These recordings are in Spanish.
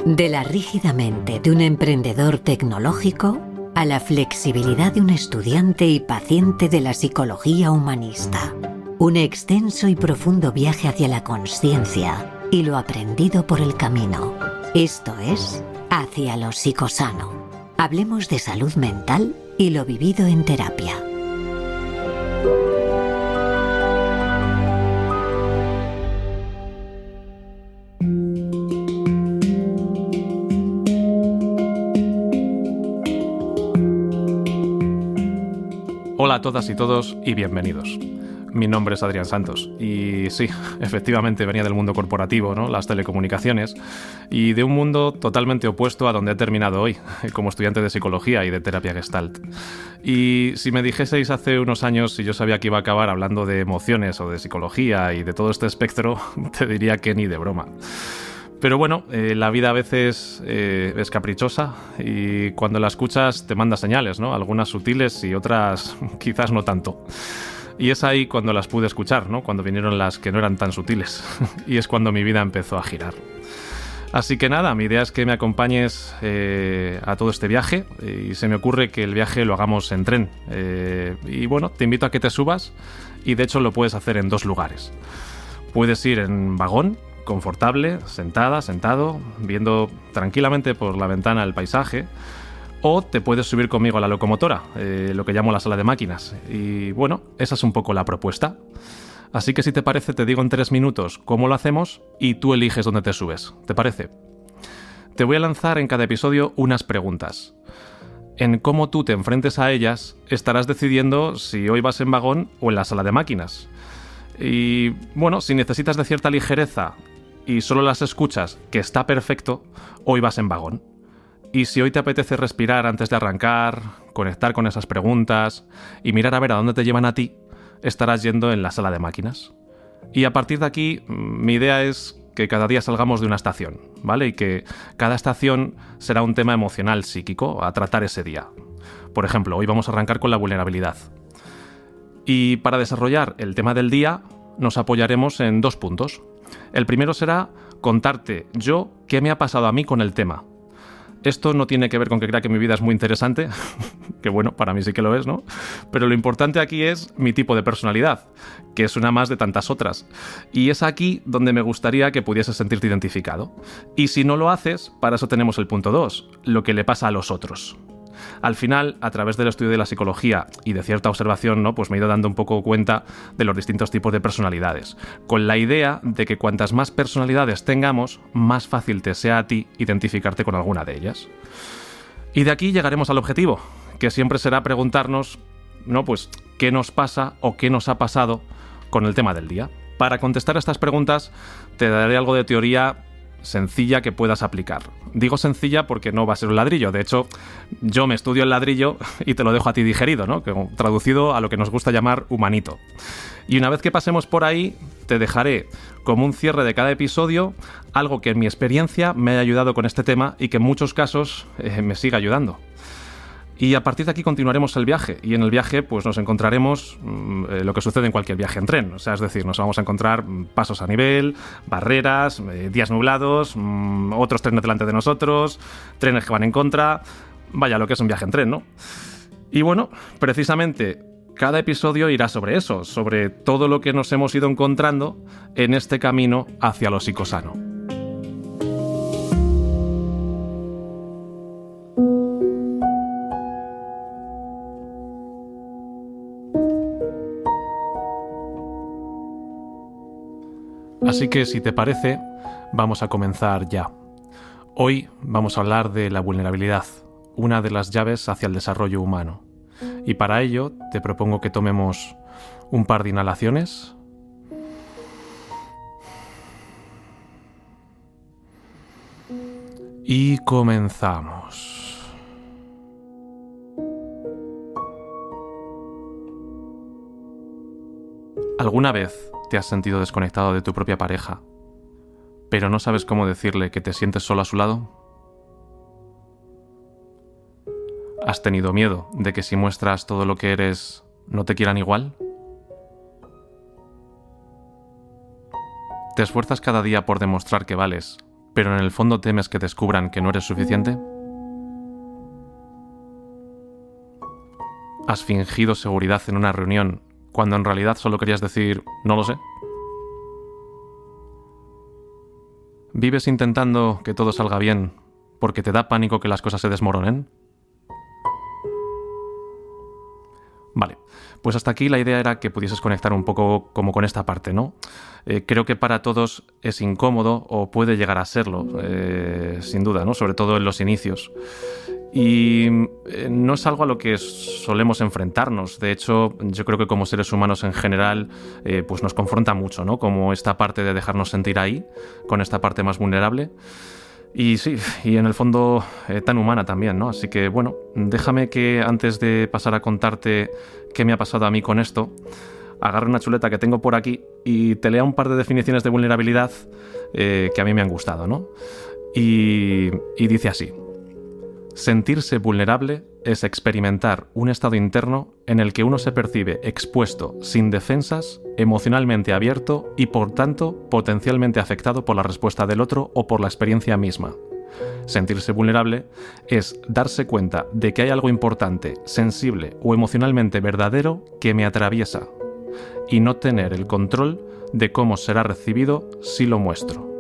De la rígida mente de un emprendedor tecnológico a la flexibilidad de un estudiante y paciente de la psicología humanista. Un extenso y profundo viaje hacia la consciencia y lo aprendido por el camino. Esto es Hacia lo Psicosano. Hablemos de salud mental y lo vivido en terapia. Hola a todas y todos y bienvenidos. Mi nombre es Adrián Santos y sí, efectivamente venía del mundo corporativo, ¿no? Las telecomunicaciones, y de un mundo totalmente opuesto a donde he terminado hoy, como estudiante de psicología y de terapia Gestalt. Y si me dijeseis hace unos años si yo sabía que iba a acabar hablando de emociones o de psicología y de todo este espectro, te diría que ni de broma. Pero bueno, la vida a veces es caprichosa y cuando la escuchas te manda señales, ¿no? Algunas sutiles y otras quizás no tanto. Y es ahí cuando las pude escuchar, ¿no? Cuando vinieron las que no eran tan sutiles. Y es cuando mi vida empezó a girar. Así que nada, mi idea es que me acompañes a todo este viaje y se me ocurre que el viaje lo hagamos en tren. Y bueno, te invito a que te subas y de hecho lo puedes hacer en dos lugares. Puedes ir en vagón, confortable, sentada, sentado, viendo tranquilamente por la ventana el paisaje, o te puedes subir conmigo a la locomotora, lo que llamo la sala de máquinas. Y bueno, esa es un poco la propuesta. Así que si te parece, te digo en 3 minutos cómo lo hacemos y tú eliges dónde te subes. ¿Te parece? Te voy a lanzar en cada episodio unas preguntas. En cómo tú te enfrentes a ellas, estarás decidiendo si hoy vas en vagón o en la sala de máquinas. Y bueno, si necesitas de cierta ligereza y solo las escuchas, que está perfecto, hoy vas en vagón. Y si hoy te apetece respirar antes de arrancar, conectar con esas preguntas y mirar a ver a dónde te llevan a ti, estarás yendo en la sala de máquinas. Y a partir de aquí, mi idea es que cada día salgamos de una estación, ¿vale? Y que cada estación será un tema emocional psíquico a tratar ese día. Por ejemplo, hoy vamos a arrancar con la vulnerabilidad. Y para desarrollar el tema del día, nos apoyaremos en 2 puntos. El primero será contarte yo qué me ha pasado a mí con el tema. Esto no tiene que ver con que crea que mi vida es muy interesante, que bueno, para mí sí que lo es, ¿no? Pero lo importante aquí es mi tipo de personalidad, que es una más de tantas otras. Y es aquí donde me gustaría que pudieses sentirte identificado. Y si no lo haces, para eso tenemos el punto 2, lo que le pasa a los otros. Al final, a través del estudio de la psicología y de cierta observación, ¿no? Pues me he ido dando un poco cuenta de los distintos tipos de personalidades, con la idea de que cuantas más personalidades tengamos, más fácil te sea a ti identificarte con alguna de ellas. Y de aquí llegaremos al objetivo, que siempre será preguntarnos, ¿no? Pues, ¿qué nos pasa o qué nos ha pasado con el tema del día? Para contestar a estas preguntas, te daré algo de teoría sencilla que puedas aplicar. Digo sencilla porque no va a ser un ladrillo. De hecho, yo me estudio el ladrillo y te lo dejo a ti digerido, ¿no? Traducido a lo que nos gusta llamar humanito. Y una vez que pasemos por ahí, te dejaré como un cierre de cada episodio algo que en mi experiencia me haya ayudado con este tema y que en muchos casos me siga ayudando. Y a partir de aquí continuaremos el viaje, y en el viaje pues nos encontraremos lo que sucede en cualquier viaje en tren, o sea, es decir, nos vamos a encontrar pasos a nivel, barreras, días nublados, otros trenes delante de nosotros, trenes que van en contra, vaya, lo que es un viaje en tren, ¿no? Y bueno, precisamente cada episodio irá sobre eso, sobre todo lo que nos hemos ido encontrando en este camino hacia lo psicosano. Así que, si te parece, vamos a comenzar ya. Hoy vamos a hablar de la vulnerabilidad, una de las llaves hacia el desarrollo humano. Y para ello te propongo que tomemos un par de inhalaciones. Y comenzamos. ¿Alguna vez te has sentido desconectado de tu propia pareja, pero no sabes cómo decirle que te sientes solo a su lado? ¿Has tenido miedo de que si muestras todo lo que eres, no te quieran igual? ¿Te esfuerzas cada día por demostrar que vales, pero en el fondo temes que descubran que no eres suficiente? ¿Has fingido seguridad en una reunión cuando en realidad solo querías decir «no lo sé»? ¿Vives intentando que todo salga bien porque te da pánico que las cosas se desmoronen? Vale, pues hasta aquí la idea era que pudieses conectar un poco como con esta parte, ¿no? Creo que para todos es incómodo o puede llegar a serlo, sin duda, ¿no? Sobre todo en los inicios. Y no es algo a lo que solemos enfrentarnos. De hecho, yo creo que como seres humanos en general, pues nos confronta mucho, ¿no? Como esta parte de dejarnos sentir ahí, con esta parte más vulnerable. Y sí, y en el fondo tan humana también, ¿no? Así que bueno, déjame que antes de pasar a contarte qué me ha pasado a mí con esto, agarre una chuleta que tengo por aquí y te lea un par de definiciones de vulnerabilidad que a mí me han gustado, ¿no? Y dice así: sentirse vulnerable es experimentar un estado interno en el que uno se percibe expuesto, sin defensas, emocionalmente abierto y, por tanto, potencialmente afectado por la respuesta del otro o por la experiencia misma. Sentirse vulnerable es darse cuenta de que hay algo importante, sensible o emocionalmente verdadero que me atraviesa y no tener el control de cómo será recibido si lo muestro.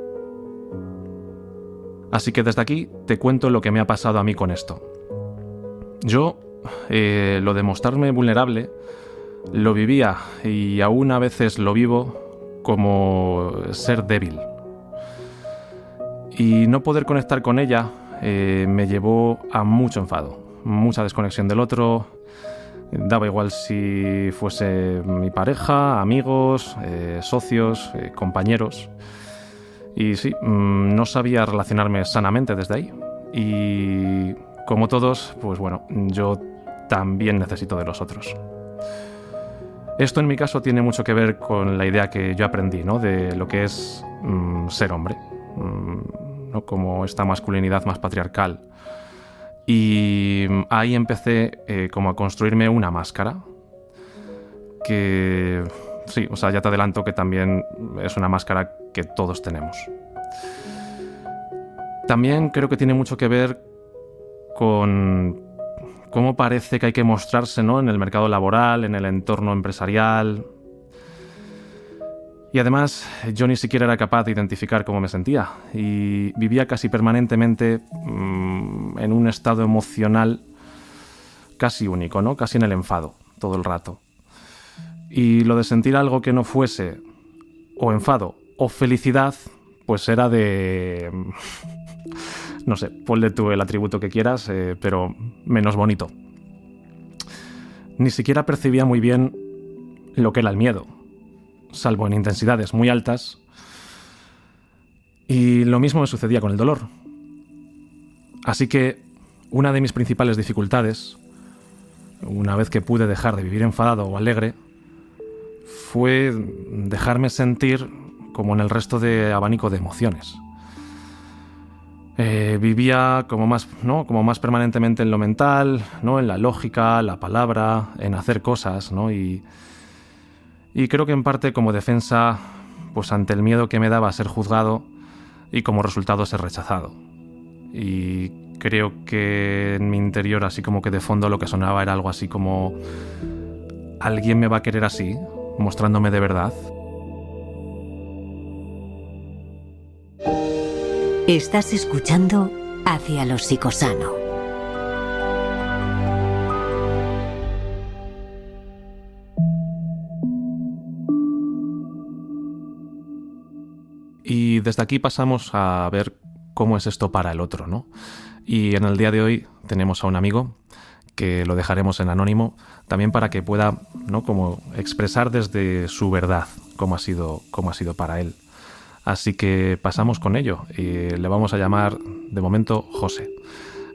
Así que desde aquí te cuento lo que me ha pasado a mí con esto. Yo, lo de mostrarme vulnerable, lo vivía y aún a veces lo vivo como ser débil. Y no poder conectar con ella me llevó a mucho enfado, mucha desconexión del otro. Daba igual si fuese mi pareja, amigos, socios, compañeros. Y sí, no sabía relacionarme sanamente desde ahí. Y como todos, pues bueno, yo también necesito de los otros. Esto en mi caso tiene mucho que ver con la idea que yo aprendí, ¿no? De lo que es ser hombre, ¿no? Como esta masculinidad más patriarcal. Y ahí empecé como a construirme una máscara que... sí, o sea, ya te adelanto que también es una máscara que todos tenemos. También creo que tiene mucho que ver con cómo parece que hay que mostrarse, ¿no? En el mercado laboral, en el entorno empresarial. Y además, yo ni siquiera era capaz de identificar cómo me sentía. Y vivía casi permanentemente en un estado emocional casi único, ¿no? Casi en el enfado, todo el rato. Y lo de sentir algo que no fuese o enfado o felicidad, pues era de... no sé, ponle tú el atributo que quieras, pero menos bonito. Ni siquiera percibía muy bien lo que era el miedo, salvo en intensidades muy altas. Y lo mismo me sucedía con el dolor. Así que una de mis principales dificultades, una vez que pude dejar de vivir enfadado o alegre, fue dejarme sentir como en el resto de abanico de emociones. Vivía como más, ¿no? Como más permanentemente en lo mental, ¿no? En la lógica, la palabra, en hacer cosas, ¿no? Y creo que en parte como defensa, pues ante el miedo que me daba a ser juzgado y como resultado ser rechazado. Y creo que en mi interior, así como que de fondo lo que sonaba era algo así como: ¿alguien me va a querer así, mostrándome de verdad? Estás escuchando Hacia lo Psicosano. Y desde aquí pasamos a ver cómo es esto para el otro, ¿no? Y en el día de hoy tenemos a un amigo que lo dejaremos en anónimo, también para que pueda, ¿no? Como expresar desde su verdad cómo ha sido para él. Así que pasamos con ello y le vamos a llamar de momento José.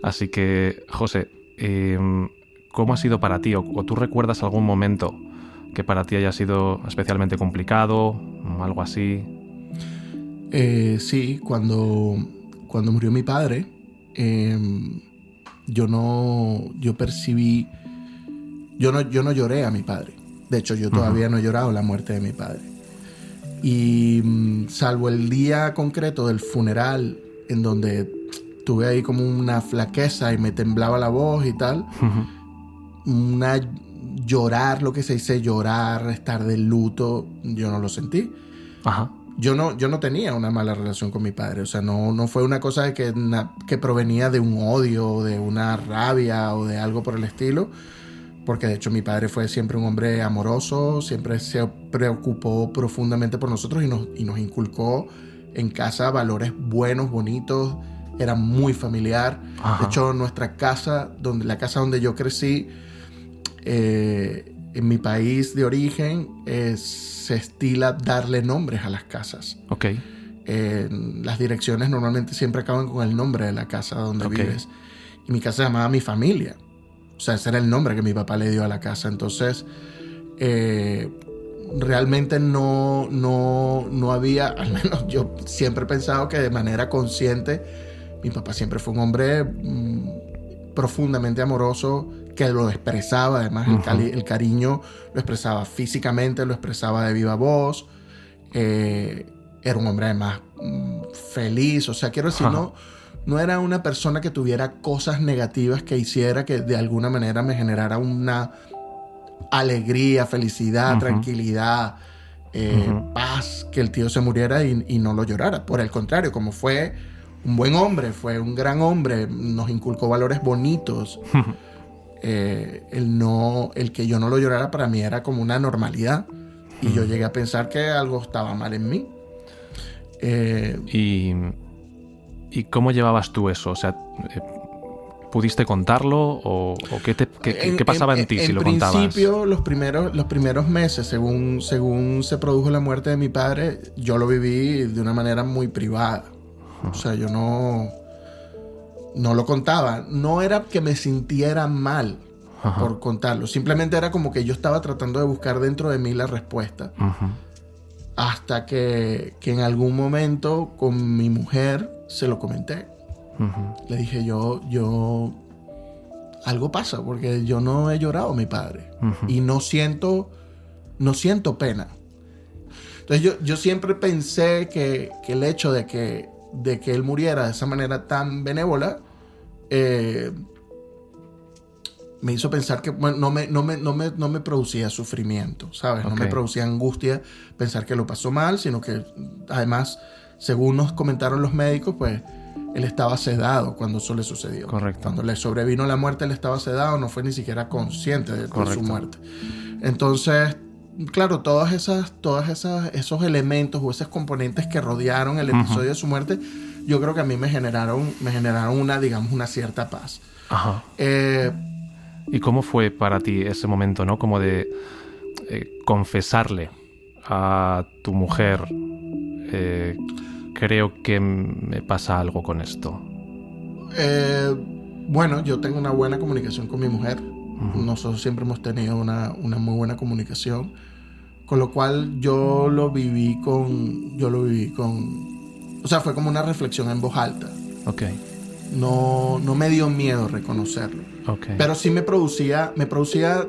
Así que, José, ¿cómo ha sido para ti? ¿O tú recuerdas algún momento que para ti haya sido especialmente complicado, algo así? Sí, cuando murió mi padre, yo no lloré a mi padre. De hecho, yo todavía no he llorado la muerte de mi padre. Y salvo el día concreto del funeral, en donde tuve ahí como una flaqueza y me temblaba la voz y tal, llorar, lo que se dice llorar, estar de luto, yo no lo sentí. Ajá. Yo no tenía una mala relación con mi padre. O sea, no fue una cosa de que provenía de un odio, o de una rabia o de algo por el estilo. Porque de hecho mi padre fue siempre un hombre amoroso, siempre se preocupó profundamente por nosotros y nos inculcó en casa valores buenos, bonitos. Era muy familiar. Ajá. De hecho, nuestra casa, la casa donde yo crecí, en mi país de origen, se estila darle nombres a las casas. Ok. Las direcciones normalmente siempre acaban con el nombre de la casa donde vives. Y mi casa se llamaba Mi Familia. O sea, ese era el nombre que mi papá le dio a la casa. Entonces, realmente no había, al menos yo siempre he pensado que de manera consciente, mi papá siempre fue un hombre profundamente amoroso, que lo expresaba, además el cariño lo expresaba físicamente, lo expresaba de viva voz. Era un hombre además feliz, o sea, quiero decir, no era una persona que tuviera cosas negativas que hiciera que de alguna manera me generara una alegría, felicidad, tranquilidad, paz, que el tío se muriera y no lo llorara. Por el contrario, como fue un buen hombre, fue un gran hombre, nos inculcó valores bonitos. El que yo no lo llorara para mí era como una normalidad. Y yo llegué a pensar que algo estaba mal en mí. ¿Y cómo llevabas tú eso? O sea, ¿pudiste contarlo? ¿O qué pasaba en ti si lo contabas? En principio, los primeros meses, según se produjo la muerte de mi padre, yo lo viví de una manera muy privada. O sea, yo no lo contaba. No era que me sintiera mal por contarlo. Simplemente era como que yo estaba tratando de buscar dentro de mí la respuesta. Hasta que en algún momento con mi mujer se lo comenté. Le dije yo algo pasa porque yo no he llorado a mi padre. Y no siento pena. Entonces yo siempre pensé que el hecho de que él muriera de esa manera tan benévola me hizo pensar que no me producía sufrimiento, ¿sabes? No me producía angustia pensar que lo pasó mal, sino que además, según nos comentaron los médicos, pues él estaba sedado cuando eso le sucedió. Correcto. Cuando le sobrevino la muerte, él estaba sedado, no fue ni siquiera consciente de su muerte. Entonces, claro, todos esos elementos o esos componentes que rodearon el episodio de su muerte, yo creo que a mí me generaron una cierta paz. Ajá. ¿Y cómo fue para ti ese momento, ¿no? Como de confesarle a tu mujer, creo que me pasa algo con esto? Bueno, yo tengo una buena comunicación con mi mujer. Nosotros siempre hemos tenido una muy buena comunicación. Con lo cual yo lo viví con... O sea, fue como una reflexión en voz alta. Ok. No me dio miedo reconocerlo. Okay. Pero sí me producía,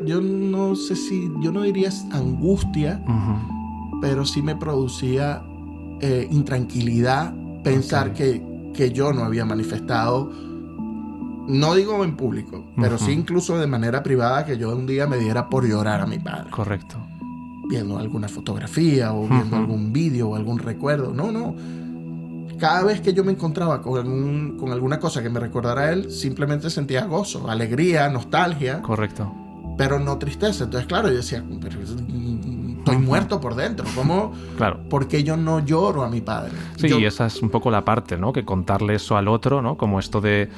yo no diría angustia, pero sí me producía intranquilidad pensar que yo no había manifestado, no digo en público, pero sí incluso de manera privada, que yo un día me diera por llorar a mi padre. Correcto. Viendo alguna fotografía o viendo algún vídeo o algún recuerdo. No. Cada vez que yo me encontraba con alguna cosa que me recordara a él, simplemente sentía gozo, alegría, nostalgia. Correcto. Pero no tristeza. Entonces, claro, yo decía, pero estoy muerto por dentro. ¿Cómo? Claro. ¿Por qué yo no lloro a mi padre? Sí, y esa es un poco la parte, ¿no? Que contarle eso al otro, ¿no? Como esto de,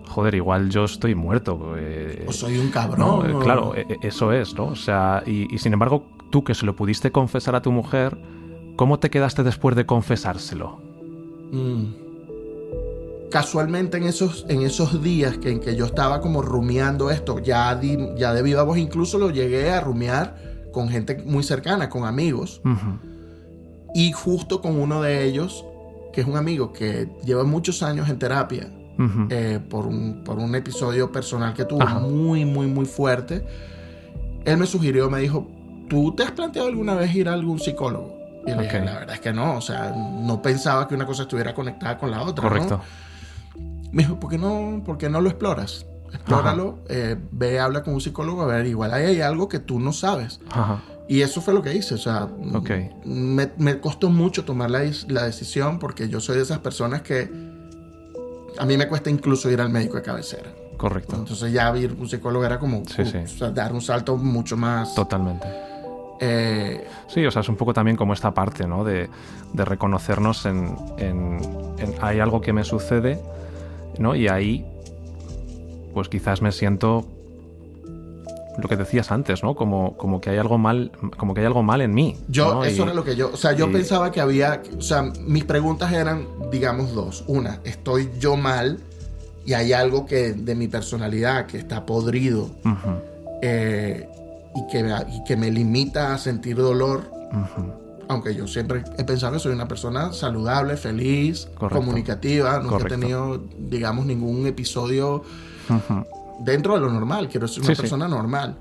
joder, igual yo estoy muerto. O soy un cabrón. ¿no? Claro, eso es, ¿no? O sea, y sin embargo, tú que se lo pudiste confesar a tu mujer, ¿cómo te quedaste después de confesárselo? Casualmente en esos días en que yo estaba como rumiando esto, ya de viva voz, incluso lo llegué a rumiar con gente muy cercana, con amigos. Y justo con uno de ellos, que es un amigo que lleva muchos años en terapia, por un episodio personal que tuvo muy, muy, muy fuerte, él me sugirió, me dijo, ¿tú te has planteado alguna vez ir a algún psicólogo? Y le dije, la verdad es que no, o sea, no pensaba que una cosa estuviera conectada con la otra. Correcto. ¿No? Me dijo, ¿por qué no lo exploras? Explóralo, ve, habla con un psicólogo, a ver, igual ahí hay algo que tú no sabes. Ajá. Y eso fue lo que hice, o sea, me costó mucho tomar la decisión porque yo soy de esas personas que a mí me cuesta incluso ir al médico de cabecera. Correcto. Entonces ya ir a un psicólogo era como Sí. o sea, dar un salto mucho más... Totalmente. Sí, o sea, es un poco también como esta parte, ¿no? De reconocernos en hay algo que me sucede, ¿no? Y ahí, pues quizás me siento lo que decías antes, ¿no? Como que hay algo mal, como que hay algo mal en mí. ¿no? Eso era lo que yo... O sea, yo pensaba que había... O sea, mis preguntas eran, digamos, dos. Una, ¿estoy yo mal? Y hay algo de mi personalidad que está podrido. Y que me limita a sentir dolor. Aunque yo siempre he pensado que soy una persona saludable, feliz, correcto, comunicativa. Nunca he tenido, digamos, ningún episodio dentro de lo normal. Quiero ser una persona normal.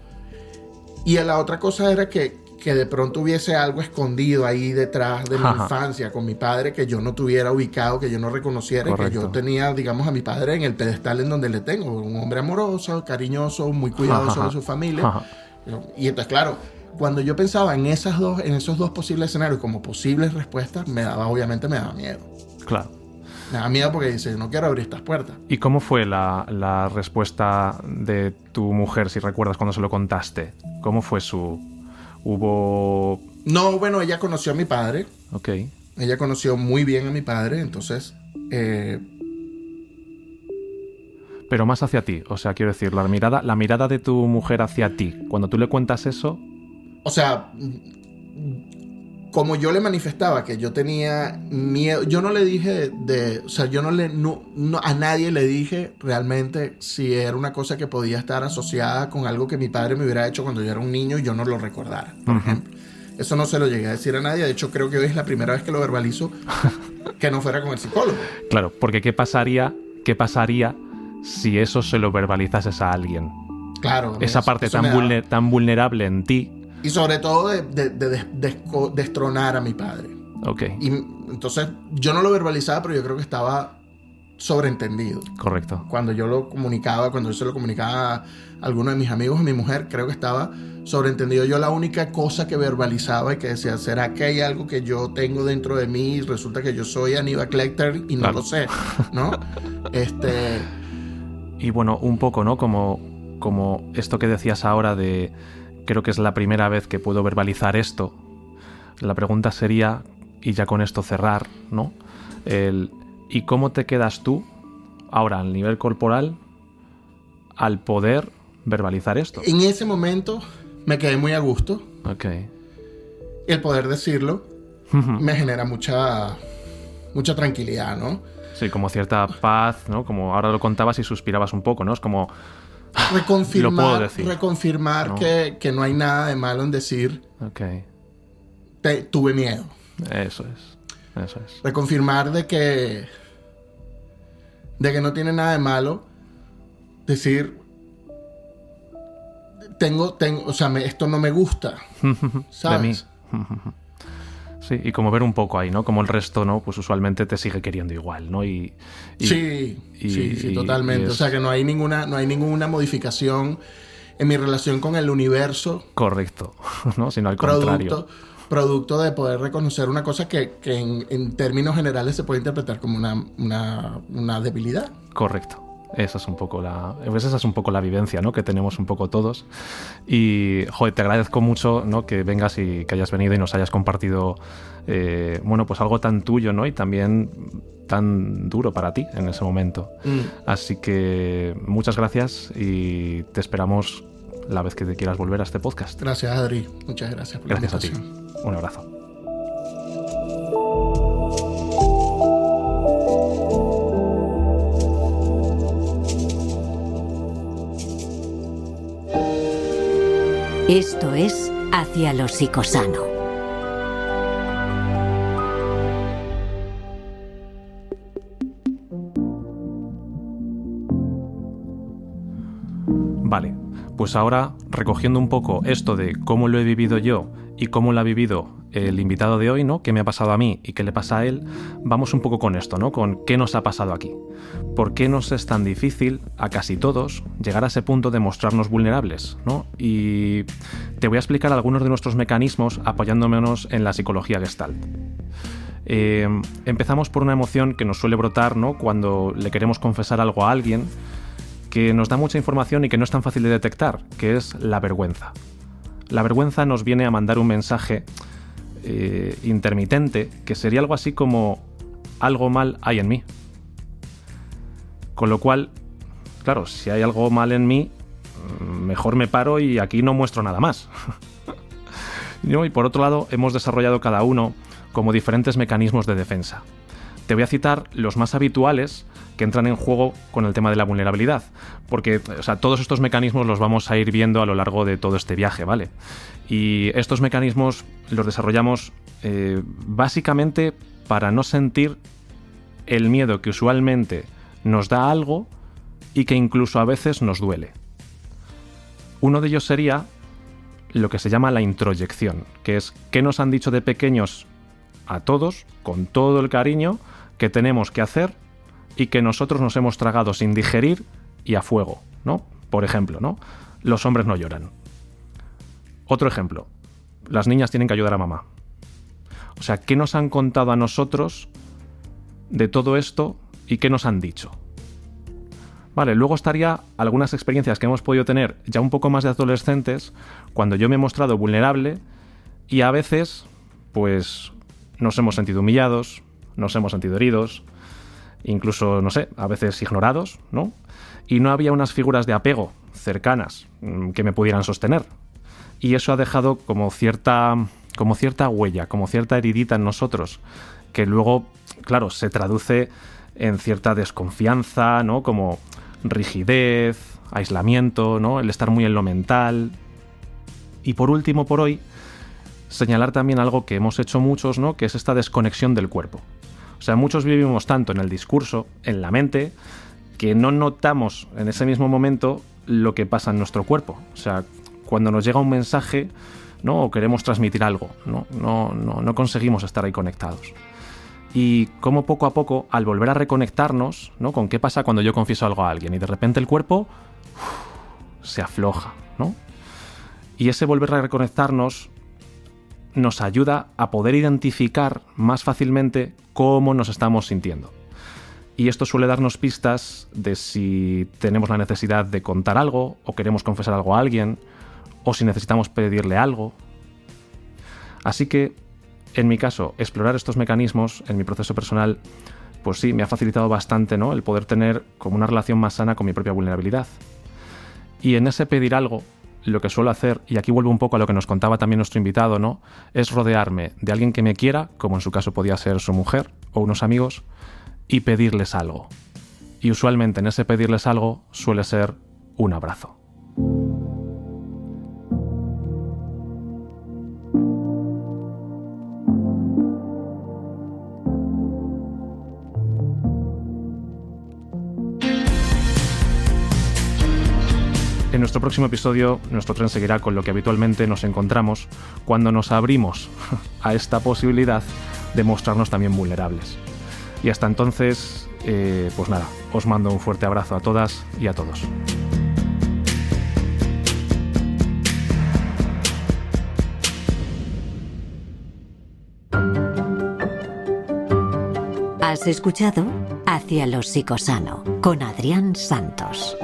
Y la otra cosa era que de pronto hubiese algo escondido ahí detrás de mi infancia con mi padre que yo no tuviera ubicado, que yo no reconociera. Correcto. Y que yo tenía, digamos, a mi padre en el pedestal en donde le tengo. Un hombre amoroso, cariñoso, muy cuidadoso de su familia. Y entonces, claro, cuando yo pensaba en esos dos posibles escenarios como posibles respuestas, obviamente me daba miedo. Claro. Me daba miedo porque dice, no quiero abrir estas puertas. ¿Y cómo fue la respuesta de tu mujer, si recuerdas, cuando se lo contaste? ¿Cómo fue hubo...? No, bueno, ella conoció a mi padre. Ok. Ella conoció muy bien a mi padre, entonces... Pero más hacia ti, o sea, quiero decir, la mirada de tu mujer hacia ti, cuando tú le cuentas eso... O sea, como yo le manifestaba que yo tenía miedo, yo no le dije o sea, yo a nadie le dije realmente si era una cosa que podía estar asociada con algo que mi padre me hubiera hecho cuando yo era un niño y yo no lo recordara, por ejemplo. Eso no se lo llegué a decir a nadie, de hecho creo que hoy es la primera vez que lo verbalizo que no fuera con el psicólogo. Claro, porque ¿qué pasaría si eso se lo verbalizases a alguien? Claro. Esa parte tan vulnerable en ti. Y sobre todo de destronar a mi padre. Ok. Y entonces yo no lo verbalizaba, pero yo creo que estaba sobreentendido. Correcto. Cuando yo se lo comunicaba a alguno de mis amigos, a mi mujer, creo que estaba sobreentendido. Yo la única cosa que verbalizaba y que decía, ¿será que hay algo que yo tengo dentro de mí y resulta que yo soy Aníbal Lecter y no lo sé, ¿no? Y bueno, un poco, ¿no? Como esto que decías ahora de... Creo que es la primera vez que puedo verbalizar esto. La pregunta sería, y ya con esto cerrar, ¿no? ¿Y cómo te quedas tú, ahora, a nivel corporal, al poder verbalizar esto? En ese momento me quedé muy a gusto. Ok. El poder decirlo me genera mucha tranquilidad, ¿no? Sí, como cierta paz, ¿no? Como ahora lo contabas y suspirabas un poco, ¿no? Es como... Reconfirmar ¿no? Que no hay nada de malo en decir tuve miedo. Eso es. Reconfirmar de que no tiene nada de malo decir o sea, esto no me gusta, ¿sabes? De mí. Sí, y como ver un poco ahí, ¿no? Como el resto, ¿no? Pues usualmente te sigue queriendo igual, ¿no? Sí, totalmente. O sea, que no hay ninguna modificación en mi relación con el universo. Correcto, ¿no? Sino al contrario. Producto de poder reconocer una cosa que en términos generales se puede interpretar como una debilidad. Correcto. Esa es un poco la vivencia, ¿no? Que tenemos un poco todos. Y, joder, te agradezco mucho, ¿no? Que vengas y que hayas venido y nos hayas compartido, pues algo tan tuyo, ¿no? Y también tan duro para ti en ese momento. Así que muchas gracias y te esperamos la vez que te quieras volver a este podcast. Gracias, Adri. Muchas gracias por la invitación. Gracias a ti. Un abrazo. Esto es Hacia lo Psicosano. Vale, pues ahora recogiendo un poco esto de cómo lo he vivido yo y cómo lo ha vivido el invitado de hoy, ¿no? ¿Qué me ha pasado a mí y qué le pasa a él? Vamos un poco con esto, ¿no? Con qué nos ha pasado aquí. ¿Por qué nos es tan difícil, a casi todos, llegar a ese punto de mostrarnos vulnerables, ¿no? Y te voy a explicar algunos de nuestros mecanismos apoyándonos en la psicología Gestalt. Empezamos por una emoción que nos suele brotar, ¿no? Cuando le queremos confesar algo a alguien que nos da mucha información y que no es tan fácil de detectar, que es la vergüenza. La vergüenza nos viene a mandar un mensaje intermitente, que sería algo así como algo mal hay en mí. Con lo cual, claro, si hay algo mal en mí, mejor me paro y aquí no muestro nada más. Y por otro lado, hemos desarrollado cada uno como diferentes mecanismos de defensa. Te voy a citar los más habituales que entran en juego con el tema de la vulnerabilidad, porque todos estos mecanismos los vamos a ir viendo a lo largo de todo este viaje, ¿vale? Y estos mecanismos los desarrollamos básicamente para no sentir el miedo que usualmente nos da algo y que incluso a veces nos duele. Uno de ellos sería lo que se llama la introyección, que es qué nos han dicho de pequeños a todos, con todo el cariño, que tenemos que hacer y que nosotros nos hemos tragado sin digerir y a fuego, ¿no? Por ejemplo, ¿no? Los hombres no lloran. Otro ejemplo, las niñas tienen que ayudar a mamá. O sea, ¿qué nos han contado a nosotros de todo esto y qué nos han dicho? Vale, luego estaría algunas experiencias que hemos podido tener ya un poco más de adolescentes, cuando yo me he mostrado vulnerable y a veces, pues, nos hemos sentido humillados, nos hemos sentido heridos, incluso, no sé, a veces ignorados, ¿no? Y no había unas figuras de apego cercanas que me pudieran sostener. Y eso ha dejado como cierta huella, como cierta heridita en nosotros, que luego, claro, se traduce en cierta desconfianza, ¿no? Como rigidez, aislamiento, ¿no? El estar muy en lo mental. Y por último, por hoy, señalar también algo que hemos hecho muchos, ¿no? Que es esta desconexión del cuerpo. O sea, muchos vivimos tanto en el discurso, en la mente, que no notamos en ese mismo momento lo que pasa en nuestro cuerpo. O sea, cuando nos llega un mensaje, ¿no? O queremos transmitir algo, no conseguimos estar ahí conectados. Y cómo poco a poco, al volver a reconectarnos, ¿no? Con qué pasa cuando yo confieso algo a alguien y de repente el cuerpo se afloja, ¿no? Y ese volver a reconectarnos nos ayuda a poder identificar más fácilmente cómo nos estamos sintiendo. Y esto suele darnos pistas de si tenemos la necesidad de contar algo, o queremos confesar algo a alguien, o si necesitamos pedirle algo. Así que, en mi caso, explorar estos mecanismos en mi proceso personal, pues sí, me ha facilitado bastante, ¿no? El poder tener como una relación más sana con mi propia vulnerabilidad. Y en ese pedir algo, lo que suelo hacer, y aquí vuelvo un poco a lo que nos contaba también nuestro invitado, ¿no? Es rodearme de alguien que me quiera, como en su caso podía ser su mujer o unos amigos, y pedirles algo. Y usualmente en ese pedirles algo suele ser un abrazo. En nuestro próximo episodio, nuestro tren seguirá con lo que habitualmente nos encontramos cuando nos abrimos a esta posibilidad de mostrarnos también vulnerables. Y hasta entonces, pues nada, os mando un fuerte abrazo a todas y a todos. Has escuchado Hacia lo psicosano con Adrián Santos.